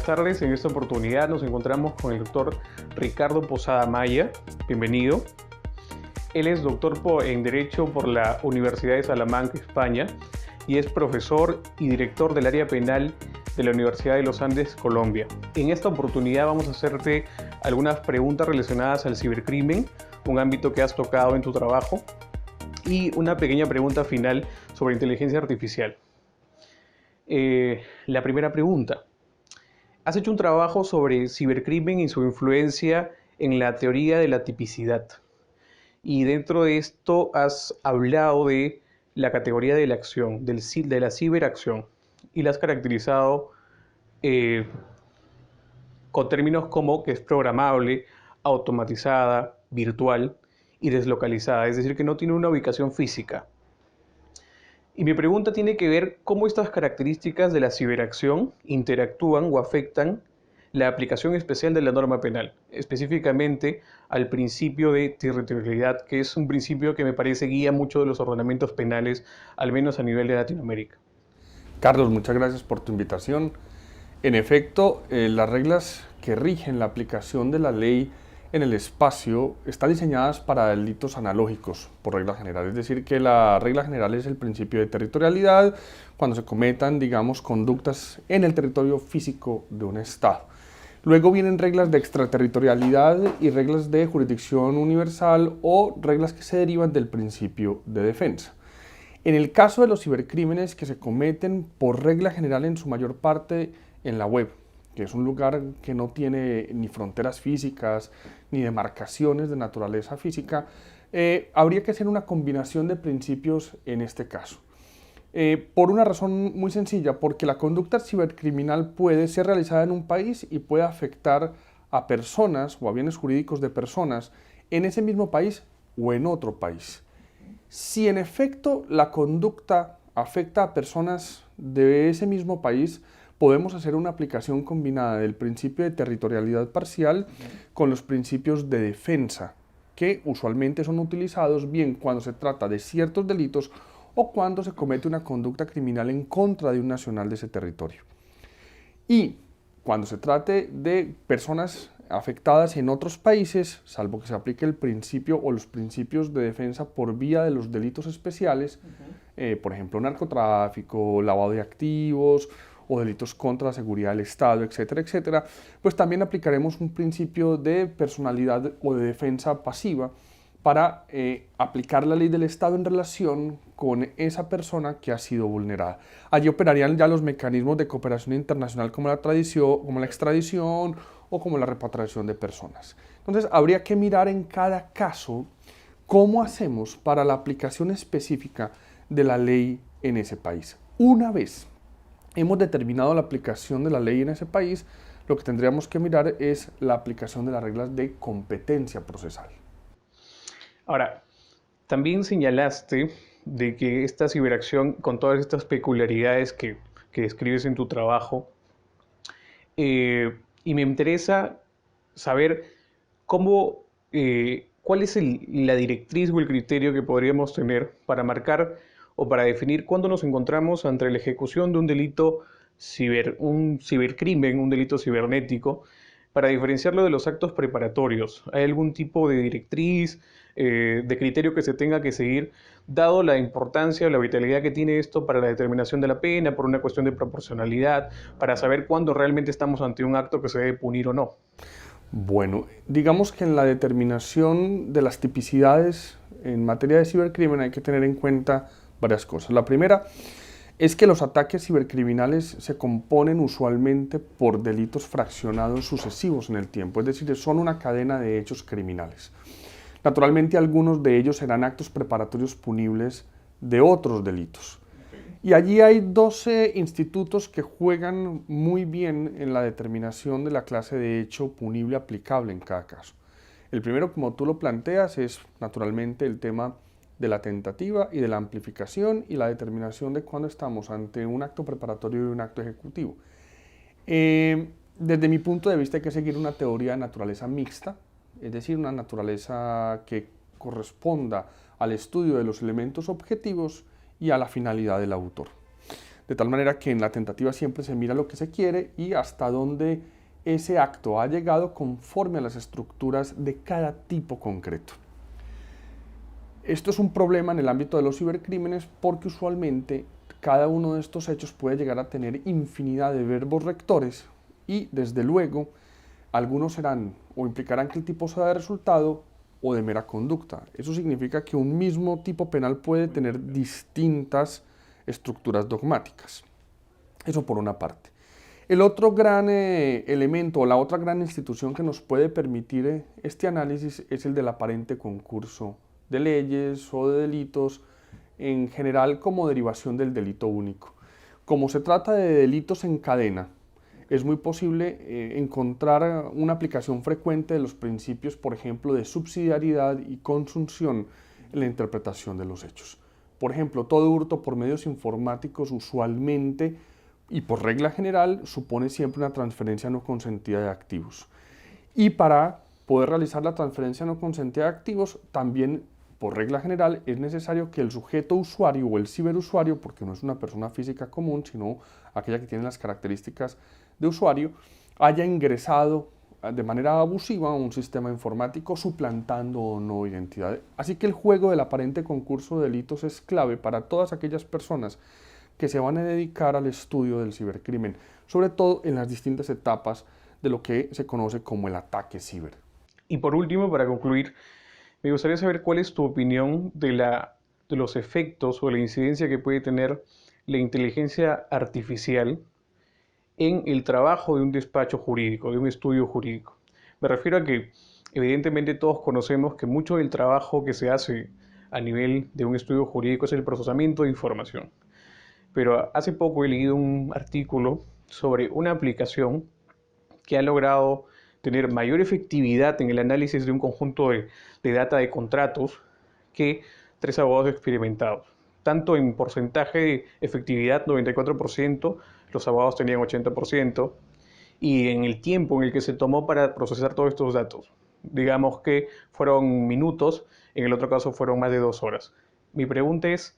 buenas tardes. En esta oportunidad nos encontramos con el doctor Ricardo Posada Maya. Bienvenido. Él es doctor en Derecho por la Universidad de Salamanca, España, y es profesor y director del área penal de la Universidad de los Andes, Colombia. En esta oportunidad vamos a hacerte algunas preguntas relacionadas al cibercrimen, un ámbito que has tocado en tu trabajo, y una pequeña pregunta final sobre inteligencia artificial. La primera pregunta. Has hecho un trabajo sobre cibercrimen y su influencia en la teoría de la tipicidad. Y dentro de esto has hablado de la categoría de la acción, de la ciberacción, y la has caracterizado con términos como que es programable, automatizada, virtual y deslocalizada, es decir, que no tiene una ubicación física. Y mi pregunta tiene que ver cómo estas características de la ciberacción interactúan o afectan la aplicación especial de la norma penal, específicamente al principio de territorialidad, que es un principio que me parece guía mucho de los ordenamientos penales, al menos a nivel de Latinoamérica. Carlos, muchas gracias por tu invitación. En efecto, las reglas que rigen la aplicación de la ley en el espacio están diseñadas para delitos analógicos, por regla general. Es decir, que la regla general es el principio de territorialidad cuando se cometan, digamos, conductas en el territorio físico de un Estado. Luego vienen reglas de extraterritorialidad y reglas de jurisdicción universal o reglas que se derivan del principio de defensa. En el caso de los cibercrímenes que se cometen por regla general en su mayor parte en la web, que es un lugar que no tiene ni fronteras físicas ni demarcaciones de naturaleza física, habría que hacer una combinación de principios en este caso. Por una razón muy sencilla, porque la conducta cibercriminal puede ser realizada en un país y puede afectar a personas o a bienes jurídicos de personas en ese mismo país o en otro país. Si en efecto la conducta afecta a personas de ese mismo país, podemos hacer una aplicación combinada del principio de territorialidad parcial con los principios de defensa, que usualmente son utilizados bien cuando se trata de ciertos delitos o cuando se comete una conducta criminal en contra de un nacional de ese territorio. Y cuando se trate de personas afectadas en otros países, salvo que se aplique el principio o los principios de defensa por vía de los delitos especiales, por ejemplo, narcotráfico, lavado de activos o delitos contra la seguridad del Estado, etcétera, etcétera, pues también aplicaremos un principio de personalidad o de defensa pasiva para aplicar la ley del Estado en relación con esa persona que ha sido vulnerada. Allí operarían ya los mecanismos de cooperación internacional como la extradición o como la repatriación de personas. Entonces, habría que mirar en cada caso cómo hacemos para la aplicación específica de la ley en ese país. Una vez hemos determinado la aplicación de la ley en ese país, lo que tendríamos que mirar es la aplicación de las reglas de competencia procesal. Ahora, también señalaste de que esta ciberacción, con todas estas peculiaridades que describes en tu trabajo, y me interesa saber cómo, cuál es la directriz o el criterio que podríamos tener para marcar o para definir cuándo nos encontramos ante la ejecución de un delito un cibercrimen, un delito cibernético, para diferenciarlo de los actos preparatorios. ¿Hay algún tipo de directriz, de criterio que se tenga que seguir, dado la importancia o la vitalidad que tiene esto para la determinación de la pena, por una cuestión de proporcionalidad, para saber cuándo realmente estamos ante un acto que se debe punir o no? Bueno, digamos que en la determinación de las tipicidades en materia de cibercrimen hay que tener en cuenta varias cosas. La primera es que los ataques cibercriminales se componen usualmente por delitos fraccionados sucesivos en el tiempo, es decir, son una cadena de hechos criminales. Naturalmente, algunos de ellos serán actos preparatorios punibles de otros delitos. Y allí hay 12 institutos que juegan muy bien en la determinación de la clase de hecho punible aplicable en cada caso. El primero, como tú lo planteas, es naturalmente el tema de la tentativa y de la amplificación y la determinación de cuándo estamos ante un acto preparatorio y un acto ejecutivo. Desde mi punto de vista hay que seguir una teoría de naturaleza mixta, es decir, una naturaleza que corresponda al estudio de los elementos objetivos y a la finalidad del autor. de tal manera que en la tentativa siempre se mira lo que se quiere y hasta dónde ese acto ha llegado conforme a las estructuras de cada tipo concreto. Esto es un problema en el ámbito de los cibercrímenes porque usualmente cada uno de estos hechos puede llegar a tener infinidad de verbos rectores y desde luego algunos serán o implicarán que el tipo sea de resultado o de mera conducta. Eso significa que un mismo tipo penal puede tener distintas estructuras dogmáticas. Eso por una parte. El otro gran elemento o la otra gran institución que nos puede permitir este análisis es el del aparente concurso de leyes o de delitos en general como derivación del delito único. Como se trata de delitos en cadena, es muy posible encontrar una aplicación frecuente de los principios, por ejemplo, de subsidiariedad y consunción en la interpretación de los hechos. Por ejemplo, todo hurto por medios informáticos usualmente y por regla general supone siempre una transferencia no consentida de activos. Y para poder realizar la transferencia no consentida de activos, también por regla general es necesario que el sujeto usuario o el ciberusuario, porque no es una persona física común, sino aquella que tiene las características de usuario, haya ingresado de manera abusiva a un sistema informático suplantando o no identidad. Así que el juego del aparente concurso de delitos es clave para todas aquellas personas que se van a dedicar al estudio del cibercrimen, sobre todo en las distintas etapas de lo que se conoce como el ataque ciber. Y por último, para concluir, me gustaría saber cuál es tu opinión de los efectos o la incidencia que puede tener la inteligencia artificial en el trabajo de un despacho jurídico, de un estudio jurídico. Me refiero a que evidentemente todos conocemos que mucho del trabajo que se hace a nivel de un estudio jurídico es el procesamiento de información. Pero hace poco he leído un artículo sobre una aplicación que ha logrado tener mayor efectividad en el análisis de un conjunto de data de contratos que 3 abogados experimentados. Tanto en porcentaje de efectividad, 94%, los abogados tenían 80%, y en el tiempo en el que se tomó para procesar todos estos datos. Digamos que fueron minutos, en el otro caso fueron más de 2 horas. Mi pregunta es,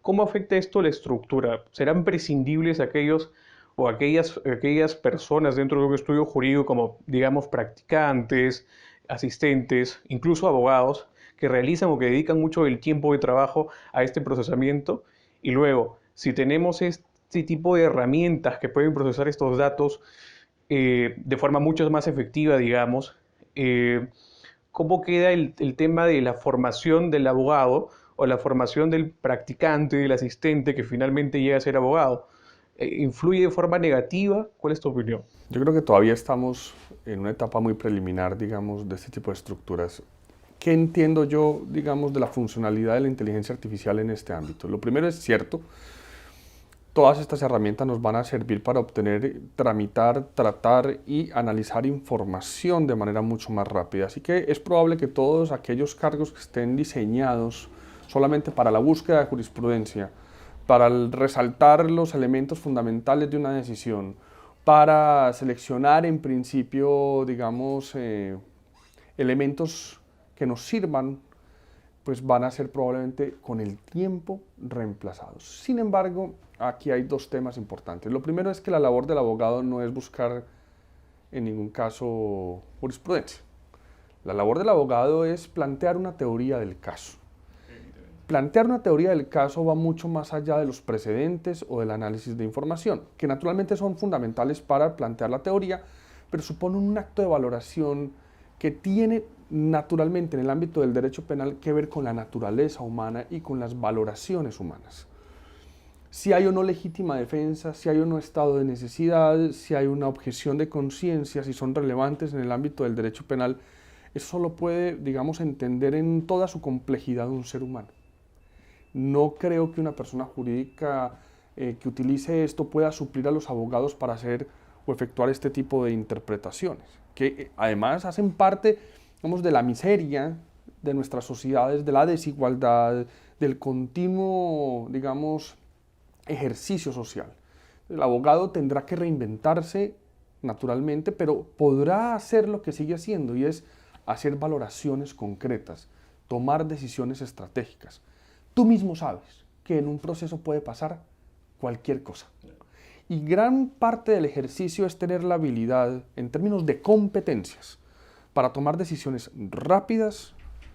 ¿cómo afecta esto la estructura? ¿Serán prescindibles aquellos o aquellas personas dentro de un estudio jurídico como, digamos, practicantes, asistentes, incluso abogados, que realizan o que dedican mucho del tiempo de trabajo a este procesamiento? Y luego, si tenemos este tipo de herramientas que pueden procesar estos datos de forma mucho más efectiva, digamos, ¿cómo queda el tema de la formación del abogado o la formación del practicante, del asistente que finalmente llega a ser abogado? ¿Influye de forma negativa? ¿Cuál es tu opinión? Yo creo que todavía estamos en una etapa muy preliminar, digamos, de este tipo de estructuras. ¿Qué entiendo yo, digamos, de la funcionalidad de la inteligencia artificial en este ámbito? Lo primero es cierto, todas estas herramientas nos van a servir para obtener, tramitar, tratar y analizar información de manera mucho más rápida. Así que es probable que todos aquellos cargos que estén diseñados solamente para la búsqueda de jurisprudencia, para resaltar los elementos fundamentales de una decisión, para seleccionar en principio, digamos, elementos que nos sirvan, pues van a ser probablemente con el tiempo reemplazados. Sin embargo, aquí hay 2 temas importantes. Lo primero es que la labor del abogado no es buscar en ningún caso jurisprudencia. La labor del abogado es plantear una teoría del caso. Plantear una teoría del caso va mucho más allá de los precedentes o del análisis de información, que naturalmente son fundamentales para plantear la teoría, pero suponen un acto de valoración que tiene naturalmente en el ámbito del derecho penal que ver con la naturaleza humana y con las valoraciones humanas. Si hay o no legítima defensa, si hay o no estado de necesidad, si hay una objeción de conciencia, si son relevantes en el ámbito del derecho penal, eso lo puede, digamos, entender en toda su complejidad un ser humano. No creo que una persona jurídica que utilice esto pueda suplir a los abogados para hacer o efectuar este tipo de interpretaciones, que además hacen parte, digamos, de la miseria de nuestras sociedades, de la desigualdad, del continuo, digamos, ejercicio social. El abogado tendrá que reinventarse naturalmente, pero podrá hacer lo que sigue haciendo y es hacer valoraciones concretas, tomar decisiones estratégicas. Tú mismo sabes que en un proceso puede pasar cualquier cosa. Y gran parte del ejercicio es tener la habilidad, en términos de competencias, para tomar decisiones rápidas,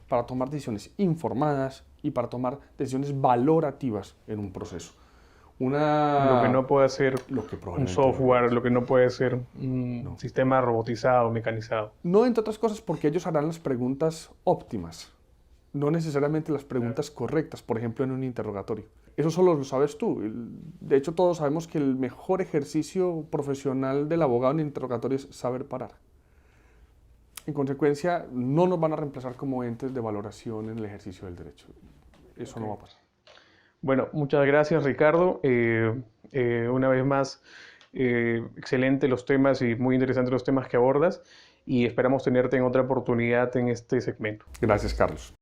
para tomar decisiones informadas y para tomar decisiones valorativas en un proceso. Lo que no puede ser Lo que un probablemente software, lo que no puede ser un No. sistema robotizado, mecanizado. No, entre otras cosas, porque ellos harán las preguntas óptimas, no necesariamente las preguntas correctas, por ejemplo, en un interrogatorio. Eso solo lo sabes tú. De hecho, todos sabemos que el mejor ejercicio profesional del abogado en interrogatorio es saber parar. En consecuencia, no nos van a reemplazar como entes de valoración en el ejercicio del derecho. Eso no va a pasar. Bueno, muchas gracias, Ricardo. Una vez más, excelente los temas y muy interesantes los temas que abordas y esperamos tenerte en otra oportunidad en este segmento. Gracias, Carlos.